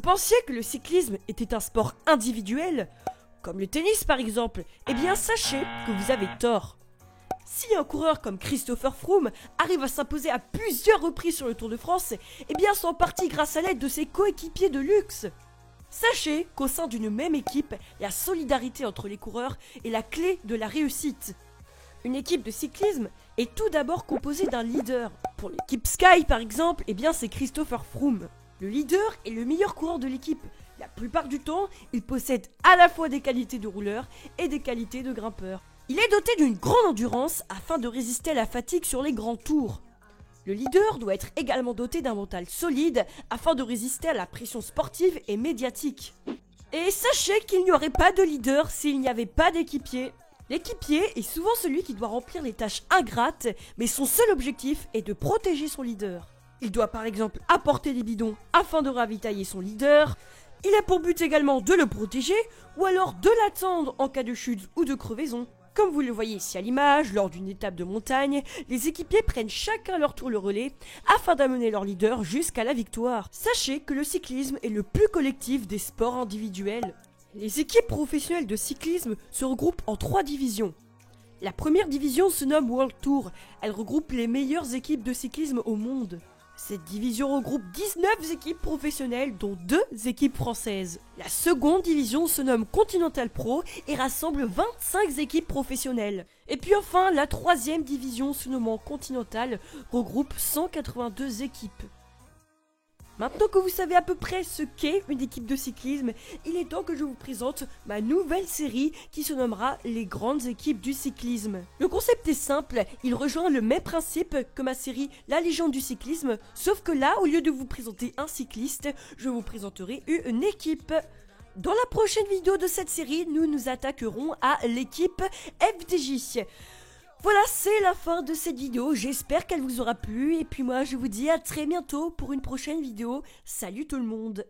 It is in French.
pensiez que le cyclisme était un sport individuel, comme le tennis par exemple, eh bien sachez que vous avez tort. Si un coureur comme Christopher Froome arrive à s'imposer à plusieurs reprises sur le Tour de France, eh bien c'est en partie grâce à l'aide de ses coéquipiers de luxe. Sachez qu'au sein d'une même équipe, la solidarité entre les coureurs est la clé de la réussite. Une équipe de cyclisme est tout d'abord composée d'un leader. Pour l'équipe Sky par exemple, eh bien c'est Christopher Froome. Le leader est le meilleur coureur de l'équipe. La plupart du temps, il possède à la fois des qualités de rouleur et des qualités de grimpeur. Il est doté d'une grande endurance afin de résister à la fatigue sur les grands tours. Le leader doit être également doté d'un mental solide afin de résister à la pression sportive et médiatique. Et sachez qu'il n'y aurait pas de leader s'il n'y avait pas d'équipier. L'équipier est souvent celui qui doit remplir les tâches ingrates, mais son seul objectif est de protéger son leader. Il doit par exemple apporter des bidons afin de ravitailler son leader. Il a pour but également de le protéger ou alors de l'attendre en cas de chute ou de crevaison. Comme vous le voyez ici à l'image, lors d'une étape de montagne, les équipiers prennent chacun leur tour le relais afin d'amener leur leader jusqu'à la victoire. Sachez que le cyclisme est le plus collectif des sports individuels. Les équipes professionnelles de cyclisme se regroupent en 3 divisions. La première division se nomme World Tour. Elle regroupe les meilleures équipes de cyclisme au monde. Cette division regroupe 19 équipes professionnelles, dont 2 équipes françaises. La seconde division se nomme Continental Pro et rassemble 25 équipes professionnelles. Et puis enfin, la troisième division se nommant Continental regroupe 182 équipes. Maintenant que vous savez à peu près ce qu'est une équipe de cyclisme, il est temps que je vous présente ma nouvelle série qui se nommera Les grandes équipes du cyclisme. Le concept est simple, il rejoint le même principe que ma série La légende du cyclisme, sauf que là, au lieu de vous présenter un cycliste, je vous présenterai une équipe. Dans la prochaine vidéo de cette série, nous nous attaquerons à l'équipe FDJ. Voilà, c'est la fin de cette vidéo, j'espère qu'elle vous aura plu, et puis moi je vous dis à très bientôt pour une prochaine vidéo. Salut tout le monde!